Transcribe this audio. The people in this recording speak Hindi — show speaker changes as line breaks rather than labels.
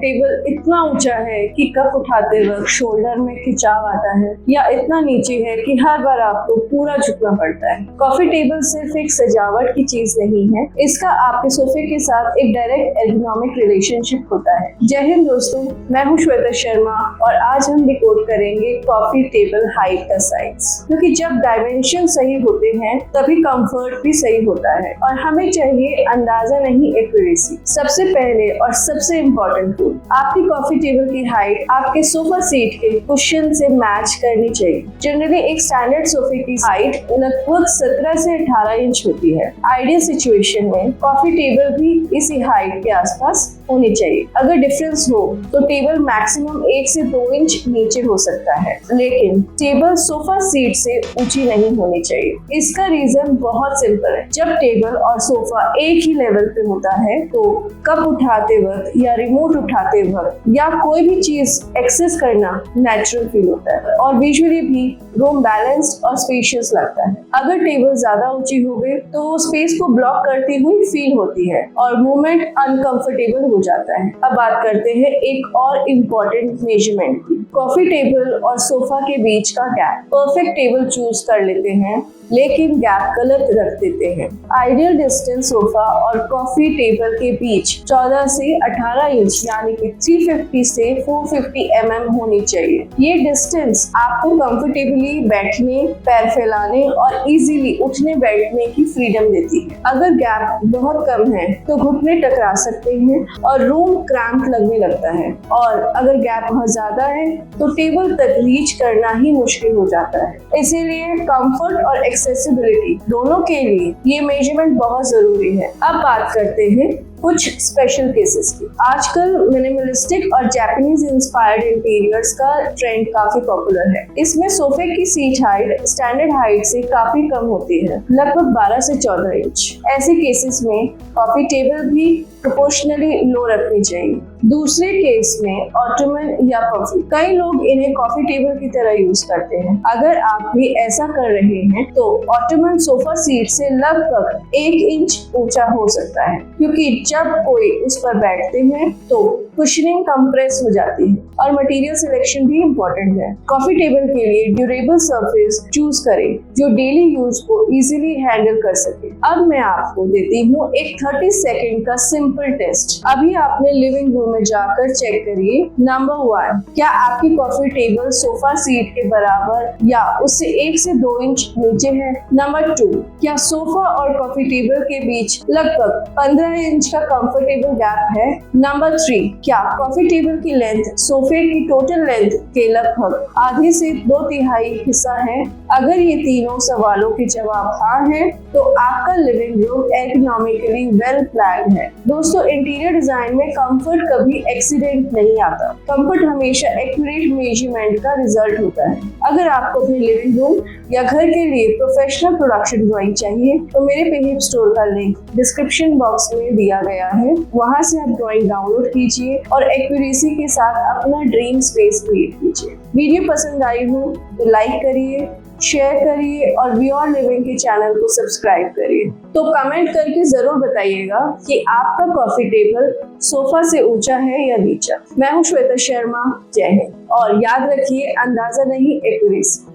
टेबल इतना ऊंचा है कि कप उठाते वक्त शोल्डर में खिंचाव आता है, या इतना नीचे है कि हर बार आपको पूरा झुकना पड़ता है। कॉफी टेबल सिर्फ एक सजावट की चीज नहीं है, इसका आपके सोफे के साथ एक डायरेक्ट एर्गोनॉमिक रिलेशनशिप होता है। जय हिंद दोस्तों, मैं हूँ श्वेता शर्मा और आज हम डिकोड करेंगे कॉफी टेबल हाइट का साइज, क्योंकि जब डायमेंशन सही होते हैं तभी कंफर्ट भी सही होता है और हमें चाहिए अंदाजा नहीं एक्यूरेसी। सबसे पहले और सबसे इम्पोर्टेंट रूल, आपकी कॉफी टेबल की हाइट आपके सोफा सीट के कुशन से मैच करनी चाहिए। जनरली एक स्टैंडर्ड सोफे की हाइट लगभग 17 से 18 इंच होती है। आइडियल सिचुएशन में कॉफी टेबल भी इसी हाइट के आसपास होनी चाहिए। अगर डिफरेंस हो तो टेबल मैक्सिमम 1 से 2 इंच नीचे हो सकता है, लेकिन टेबल सोफा सीट से ऊंची नहीं होनी चाहिए। इसका रीजन बहुत सिंपल है। जब टेबल और सोफा एक ही लेवल पे होता है तो कप उठाते वक्त या रिमोट उठाते वक्त या कोई भी चीज एक्सेस करना नेचुरल फील होता है और विजुअली भी रूम बैलेंस्ड और स्पेशियस लगता है। अगर टेबल ज्यादा ऊंची हो गई तो स्पेस को ब्लॉक करती हुई फील होती है और मूवमेंट अनकंफर्टेबल हो जाता है। अब बात करते हैं एक और इम्पोर्टेंट मेजरमेंट की, कॉफी टेबल और सोफा के बीच का गैप। परफेक्ट टेबल चूज कर लेते हैं लेकिन गैप गलत रख देते हैं। आइडियल डिस्टेंस सोफा और कॉफी टेबल के बीच 14 से 18 इंच यानी कि 350 से 450 mm होनी चाहिए। ये डिस्टेंस आपको कंफर्टेबली बैठने, पैर फैलाने और इजीली उठने बैठने की फ्रीडम देती है। अगर गैप बहुत कम है तो घुटने टकरा सकते हैं और रूम क्रैम्प लगने लगता है, और अगर गैप बहुत ज्यादा है तो टेबल तक रीच करना ही मुश्किल हो जाता है। इसीलिए कंफर्ट और एक्सेसिबिलिटी दोनों के लिए ये मेजरमेंट बहुत जरूरी है। अब बात करते हैं कुछ स्पेशल केसेस की। आजकल मिनिमलिस्टिक और जापानीज इंस्पायर्ड इंटीरियर्स का ट्रेंड काफी पॉपुलर है। इसमें सोफे की सीट हाइट स्टैंडर्ड हाइट से काफी कम होती है, लगभग 12 से 14 इंच। ऐसे केसेस में कॉफी टेबल भी प्रोपोर्शनली लो रखनी चाहिए। दूसरे केस में ऑटोमन या पफी, कई लोग इन्हें कॉफी टेबल की तरह यूज करते हैं। अगर आप भी ऐसा कर रहे हैं तो ऑटोमन सोफा सीट से लगभग 1 इंच ऊंचा हो सकता है, क्योंकि जब कोई उस पर बैठते हैं तो कुशनिंग कंप्रेस हो जाती है और मटेरियल सिलेक्शन भी इम्पोर्टेंट है। कॉफी टेबल के लिए ड्यूरेबल सरफेस चूज करें जो डेली यूज को इजीली हैंडल कर सके। अब मैं आपको देती हूँ एक 30 सेकेंड का सिंपल टेस्ट। अभी आपने लिविंग रूम में जाकर चेक करिए। नंबर 1, क्या आपकी कॉफी टेबल सोफा सीट के बराबर या उससे 1 से 2 इंच नीचे है? नंबर 2, क्या सोफा और कॉफी टेबल के बीच लगभग 15 इंच का कंफर्टेबल गैप है? नंबर 3, क्या कॉफी टेबल की लेंथ सोफे की टोटल लेंथ के लगभग आधे से 2/3 हिस्सा है? अगर ये तीनों सवालों के जवाब हाँ है तो आपका living room ergonomically well planned है। दोस्तों, इंटीरियर डिजाइन में कंफर्ट कभी एक्सीडेंट नहीं आता। कंफर्ट हमेशा एक्यूरेट मेजरमेंट का रिजल्ट होता है। अगर आपको अपने लिविंग रूम या घर के लिए प्रोफेशनल प्रोडक्शन ड्राइंग चाहिए तो मेरे पेज स्टोर का लिंक डिस्क्रिप्शन बॉक्स में दिया गया है। वहां से आप ड्राइंग डाउनलोड कीजिए और एक्यूरेसी के साथ अपना ड्रीम स्पेस क्रिएट कीजिए। वीडियो पसंद आई हो तो लाइक करिए, शेयर करिए और वी आर लिविंग के चैनल को सब्सक्राइब करिए। तो कमेंट करके जरूर बताइएगा कि आपका कॉफी टेबल सोफा से ऊंचा है या नीचा। मैं हूँ श्वेता शर्मा। जय हिंद और याद रखिए, अंदाजा नहीं एक्यूरेसी।